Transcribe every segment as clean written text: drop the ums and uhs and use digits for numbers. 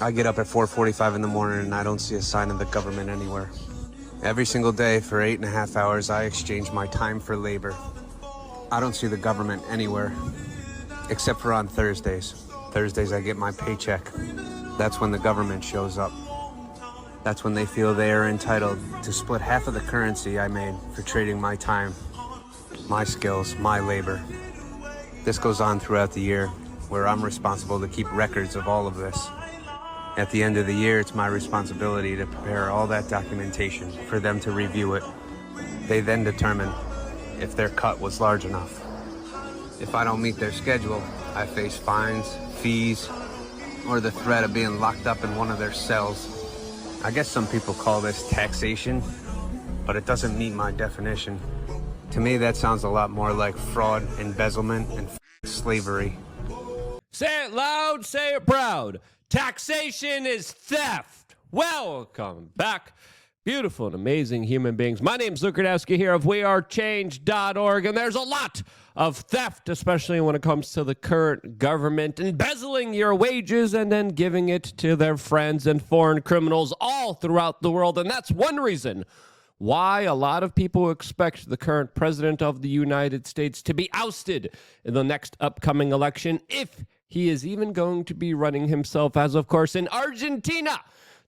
I get up at 4:45 in the morning and I don't see a sign of the government anywhere. Every single day for 8.5 hours, I exchange my time for labor. I don't see the government anywhere, except for on Thursdays. Thursdays, I get my paycheck. That's when the government shows up. That's when they feel they are entitled to split half of the currency I made for trading my time, my skills, my labor. This goes on throughout the year, where I'm responsible to keep records of all of this. At the end of the year, it's my responsibility to prepare all that documentation for them to review it. They then determine if their cut was large enough. If I don't meet their schedule, I face fines, fees, or the threat of being locked up in one of their cells. I guess some people call this taxation, but it doesn't meet my definition. To me, that sounds a lot more like fraud, embezzlement, and slavery. Say it loud, say it proud. Taxation is theft. Welcome back, beautiful and amazing human beings. My name's Luke Radowski here of WeAreChange.org, and there's a lot of theft, especially when it comes to the current government embezzling your wages and then giving it to their friends and foreign criminals all throughout the world. And that's one reason why a lot of people expect the current president of the United States to be ousted in the next upcoming election, if he is even going to be running himself, as of course in Argentina.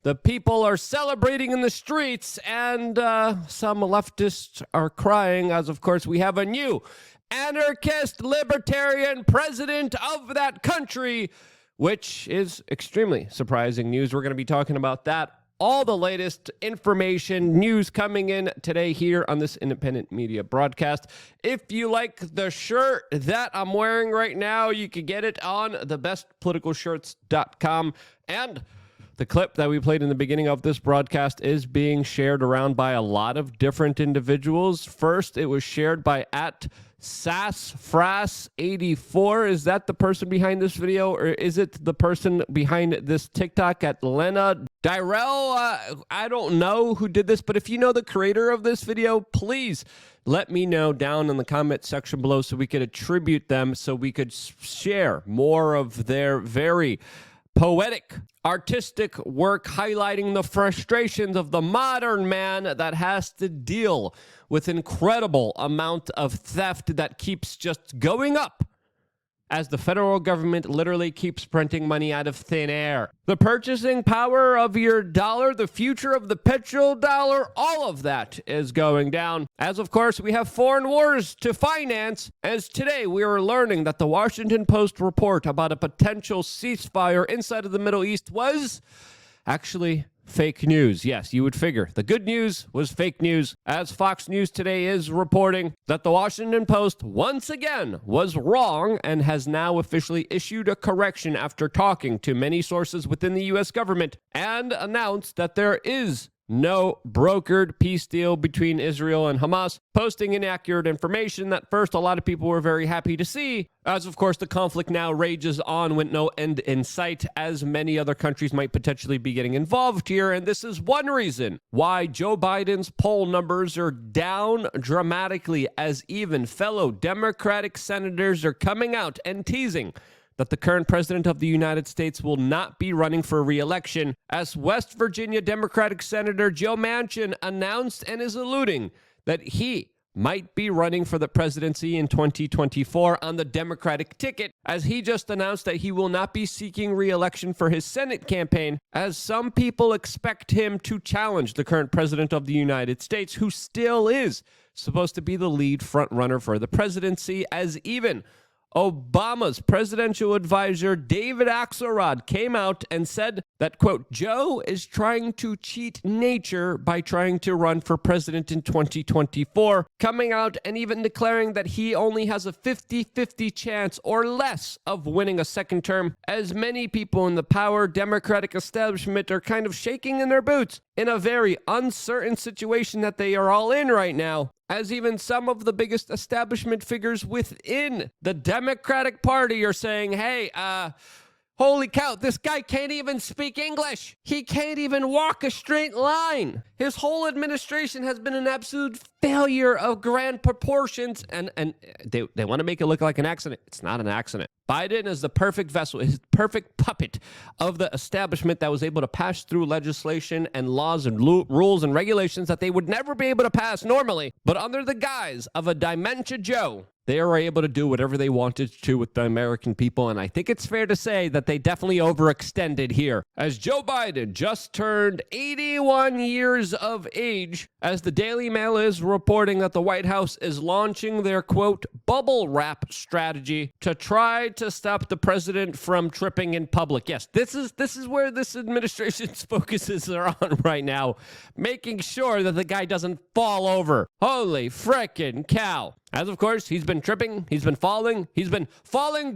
The people are celebrating in the streets, and some leftists are crying, as of course we have a new anarchist libertarian president of that country, which is extremely surprising news. We're going to be talking about that. All the latest information, news coming in today here on this independent media broadcast. If you like the shirt that I'm wearing right now, you can get it on thebestpoliticalshirts.com. And the clip that we played in the beginning of this broadcast is being shared around by a lot of different individuals. First, it was shared by @sassfrass84. Is that the person behind this video, or is it the person behind this TikTok at Lena Dyrell? I don't know who did this, but if you know the creator of this video, please let me know down in the comment section below so we could attribute them, so we could share more of their very poetic, artistic work highlighting the frustrations of the modern man that has to deal with incredible amount of theft that keeps just going up as the federal government literally keeps printing money out of thin air. The purchasing power of your dollar, the future of the petrodollar, all of that is going down. As of course, we have foreign wars to finance, as today we are learning that the Washington Post report about a potential ceasefire inside of the Middle East was actually fake news. Yes, you would figure. The good news was fake news, as Fox News today is reporting that the Washington Post once again was wrong and has now officially issued a correction after talking to many sources within the U.S. government and announced that there is no brokered peace deal between Israel and Hamas, posting inaccurate information that first a lot of people were very happy to see, as of course the conflict now rages on with no end in sight, as many other countries might potentially be getting involved here. And this is one reason why Joe Biden's poll numbers are down dramatically, as even fellow Democratic senators are coming out and teasing that the current president of the United States will not be running for re-election, as West Virginia Democratic Senator Joe Manchin announced and is alluding that he might be running for the presidency in 2024 on the Democratic ticket, as he just announced that he will not be seeking re-election for his Senate campaign, as some people expect him to challenge the current president of the United States, who still is supposed to be the lead frontrunner for the presidency, as even Obama's presidential advisor, David Axelrod, came out and said that, quote, Joe is trying to cheat nature by trying to run for president in 2024, coming out and even declaring that he only has a 50-50 chance or less of winning a second term, as many people in the power Democratic establishment are kind of shaking in their boots in a very uncertain situation that they are all in right now, as even some of the biggest establishment figures within the Democratic Party are saying, hey, Holy cow, this guy can't even speak English. He can't even walk a straight line. His whole administration has been an absolute failure of grand proportions, and they want to make it look like an accident. It's not an accident. Biden is the perfect vessel, his perfect puppet of the establishment that was able to pass through legislation and laws and rules and regulations that they would never be able to pass normally. But under the guise of a Dementia Joe, they were able to do whatever they wanted to with the American people, and I think it's fair to say that they definitely overextended here. As Joe Biden just turned 81 years of age, as the Daily Mail is reporting that the White House is launching their, quote, bubble wrap strategy to try to stop the president from tripping in public. Yes, this is where this administration's focuses are on right now, making sure that the guy doesn't fall over. Holy frickin' cow. As of course, he's been tripping, he's been falling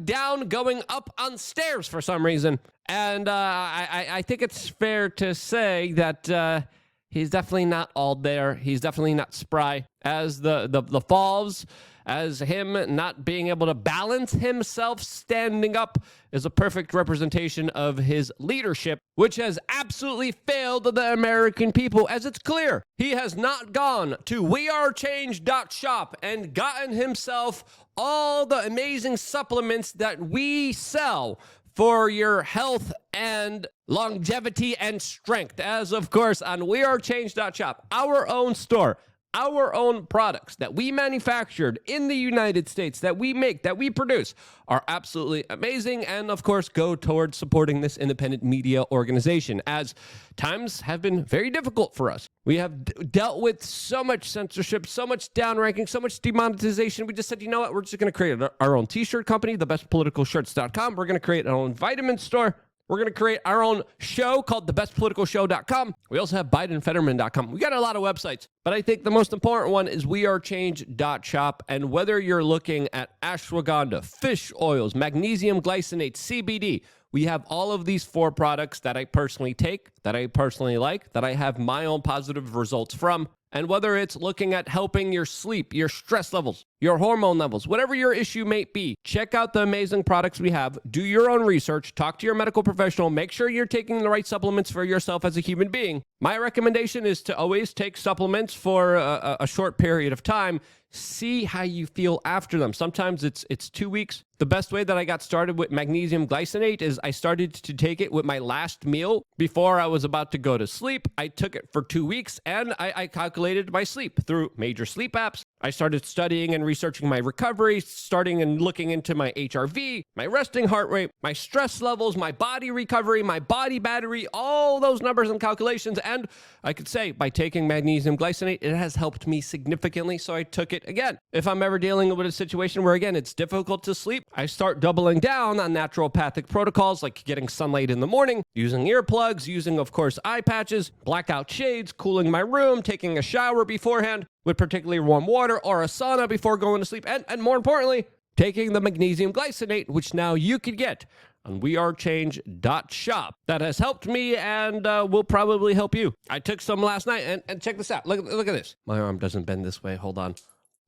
down, going up on stairs for some reason. And I think it's fair to say that he's definitely not all there. He's definitely not spry. As the falls, as him not being able to balance himself standing up is a perfect representation of his leadership, which has absolutely failed the American people, as it's clear. He has not gone to WeAreChangeDotShop and gotten himself all the amazing supplements that we sell for your health and longevity and strength. As of course, on WeAreChange.shop, our own store, our own products that we manufactured in the United States, that we make, that we produce, are absolutely amazing, and of course go towards supporting this independent media organization, as times have been very difficult for us. We have dealt with so much censorship, so much downranking, so much demonetization. We just said, you know what, we're just going to create our own t-shirt company, thebestpoliticalshirts.com. We're going to create our own vitamin store. We're going to create our own show called thebestpoliticalshow.com. We also have BidenFetterman.com. We got a lot of websites, but I think the most important one is WeAreChange.shop. And whether you're looking at ashwagandha, fish oils, magnesium glycinate, CBD, we have all of these 4 products that I personally take, that I personally like, that I have my own positive results from. And whether it's looking at helping your sleep, your stress levels, your hormone levels, whatever your issue may be, check out the amazing products we have. Do your own research, talk to your medical professional, make sure you're taking the right supplements for yourself as a human being. My recommendation is to always take supplements for a short period of time. See how you feel after them. Sometimes it's 2 weeks. The best way that I got started with magnesium glycinate is I started to take it with my last meal before I was about to go to sleep. I took it for 2 weeks, and I calculated my sleep through major sleep apps. I started studying and researching my recovery, starting and looking into my HRV, my resting heart rate, my stress levels, my body recovery, my body battery, all those numbers and calculations. And I could say by taking magnesium glycinate, it has helped me significantly. So I took it again. If I'm ever dealing with a situation where, again, it's difficult to sleep, I start doubling down on naturopathic protocols like getting sunlight in the morning, using earplugs, using, of course, eye patches, blackout shades, cooling my room, taking a shower beforehand with particularly warm water or a sauna before going to sleep, and more importantly, taking the magnesium glycinate, which now you can get on WeAreChange.shop. That has helped me and will probably help you. I took some last night, and check this out. Look at this. My arm doesn't bend this way. Hold on.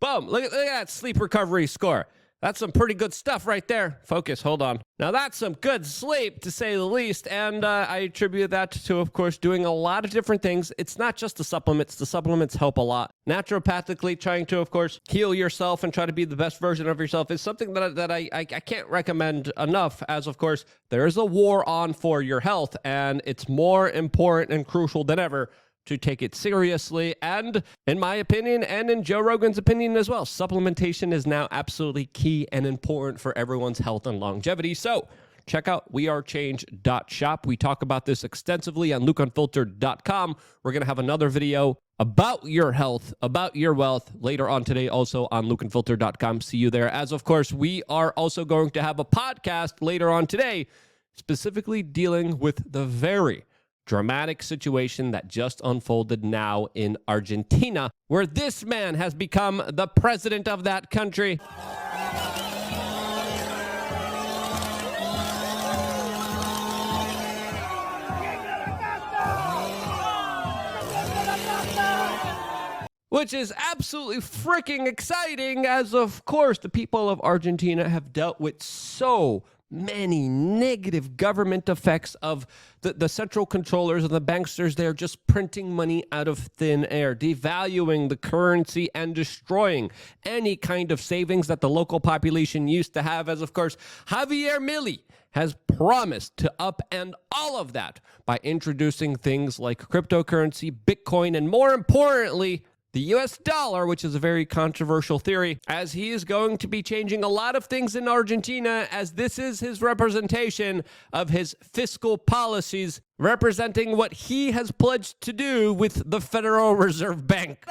Boom. Look at that sleep recovery score. That's some pretty good stuff right there. Focus, hold on. Now that's some good sleep, to say the least, and I attribute that to, of course, doing a lot of different things. It's not just the supplements. The supplements help a lot. Naturopathically trying to, of course, heal yourself and try to be the best version of yourself is something that I can't recommend enough, as, of course, there is a war on for your health, and it's more important and crucial than ever to take it seriously. And in my opinion, and in Joe Rogan's opinion as well, supplementation is now absolutely key and important for everyone's health and longevity. So check out WeAreChange.shop. We talk about this extensively on LukeUnfiltered.com. We're going to have another video about your health, about your wealth later on today, also on LukeUnfiltered.com. See you there. As of course, we are also going to have a podcast later on today, specifically dealing with the very dramatic situation that just unfolded now in Argentina, where this man has become the president of that country. Which is absolutely freaking exciting, as of course the people of Argentina have dealt with so many negative government effects of the central controllers and the banksters. They're just printing money out of thin air, devaluing the currency and destroying any kind of savings that the local population used to have, as of course Javier Milei has promised to upend all of that by introducing things like cryptocurrency, Bitcoin, and more importantly, the US dollar, which is a very controversial theory, as he is going to be changing a lot of things in Argentina, as this is his representation of his fiscal policies, representing what he has pledged to do with the Federal Reserve Bank.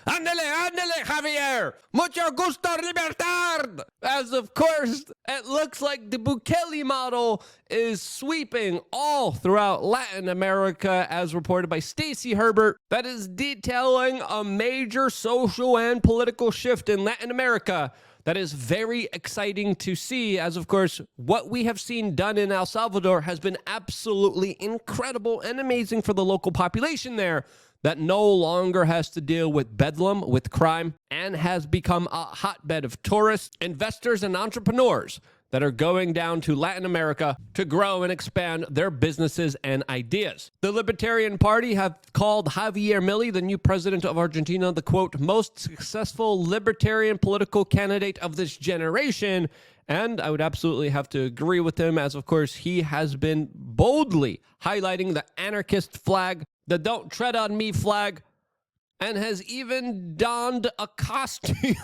Ándele, Javier. Mucho gusto, libertad. As of course, it looks like the Bukele model is sweeping all throughout Latin America, as reported by Stacey Herbert, that is detailing a major social and political shift in Latin America. That is very exciting to see, as of course, what we have seen done in El Salvador has been absolutely incredible and amazing for the local population there, that no longer has to deal with bedlam, with crime, and has become a hotbed of tourists, investors, and entrepreneurs that are going down to Latin America to grow and expand their businesses and ideas. The Libertarian Party have called Javier Milei, the new president of Argentina, the, quote, most successful libertarian political candidate of this generation. And I would absolutely have to agree with him, as of course he has been boldly highlighting the anarchist flag, the don't tread on me flag, and has even donned a costume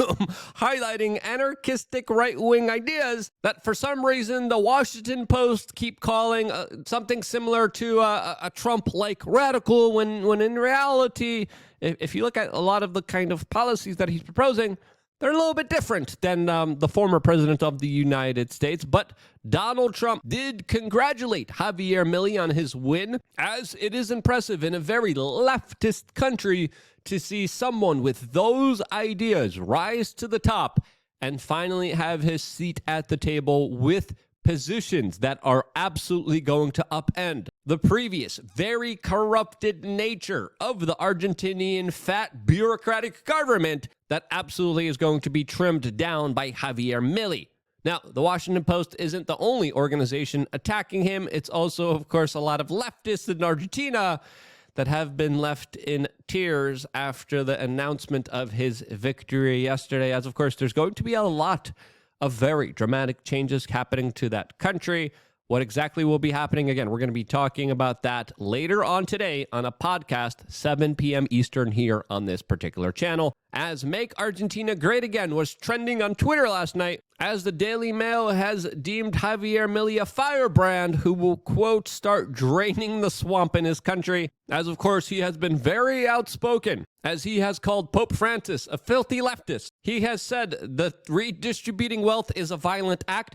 highlighting anarchistic right-wing ideas that for some reason the Washington Post keep calling something similar to a Trump-like radical, when in reality, if you look at a lot of the kind of policies that he's proposing, they're a little bit different than the former president of the United States. But Donald Trump did congratulate Javier Milei on his win, as it is impressive in a very leftist country to see someone with those ideas rise to the top and finally have his seat at the table with positions that are absolutely going to upend the previous very corrupted nature of the Argentinian fat bureaucratic government that absolutely is going to be trimmed down by Javier Milei. Now, the Washington Post isn't the only organization attacking him. It's also, of course, a lot of leftists in Argentina that have been left in tears after the announcement of his victory yesterday, as of course there's going to be a lot of very dramatic changes happening to that country. What exactly will be happening? Again, we're going to be talking about that later on today on a podcast, 7 p.m. Eastern here on this particular channel. As Make Argentina Great Again was trending on Twitter last night, as the Daily Mail has deemed Javier Milei a firebrand who will, quote, start draining the swamp in his country. As of course, he has been very outspoken, as he has called Pope Francis a filthy leftist. He has said that redistributing wealth is a violent act,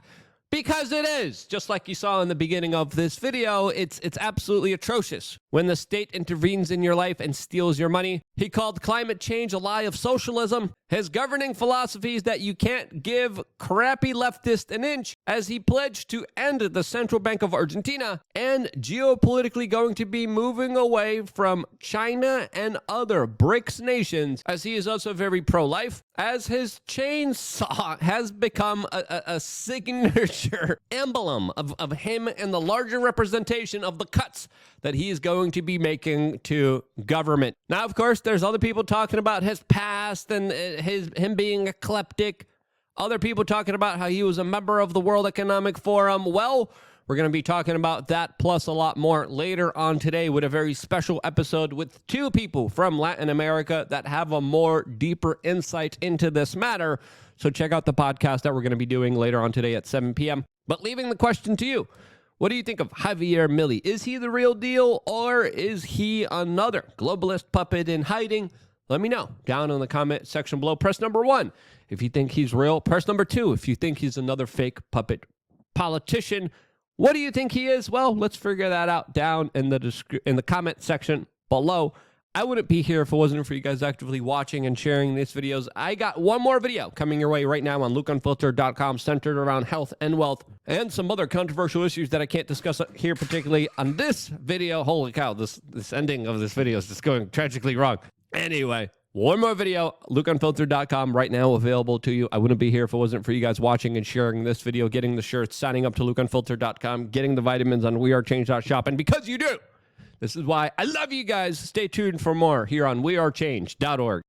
because it is. Just like you saw in the beginning of this video, it's absolutely atrocious when the state intervenes in your life and steals your money. He called climate change a lie of socialism. His governing philosophy is that you can't give crappy leftists an inch, as he pledged to end the Central Bank of Argentina and geopolitically going to be moving away from China and other BRICS nations, as he is also very pro-life, as his chainsaw has become a signature emblem of him and the larger representation of the cuts that he is going to be making to government. Now, of course, there's other people talking about his past and him being eclectic. Other people talking about how he was a member of the World Economic Forum. Well, we're going to be talking about that plus a lot more later on today with a very special episode with two people from Latin America that have a more deeper insight into this matter. So check out the podcast that we're going to be doing later on today at 7 p.m. But leaving the question to you, what do you think of Javier Milei? Is he the real deal, or is he another globalist puppet in hiding? Let me know down in the comment section below. Press number 1 if you think he's real. Press number 2 if you think he's another fake puppet politician. What do you think he is? Well, let's figure that out down in the comment section below. I wouldn't be here if it wasn't for you guys actively watching and sharing these videos. I got one more video coming your way right now on LukeUnfiltered.com centered around health and wealth and some other controversial issues that I can't discuss here particularly on this video. Holy cow, this ending of this video is just going tragically wrong. Anyway, one more video, LukeUnfiltered.com right now available to you. I wouldn't be here if it wasn't for you guys watching and sharing this video, getting the shirts, signing up to LukeUnfiltered.com, getting the vitamins on WeAreChange.Shop. And because you do, this is why I love you guys. Stay tuned for more here on WeAreChange.org.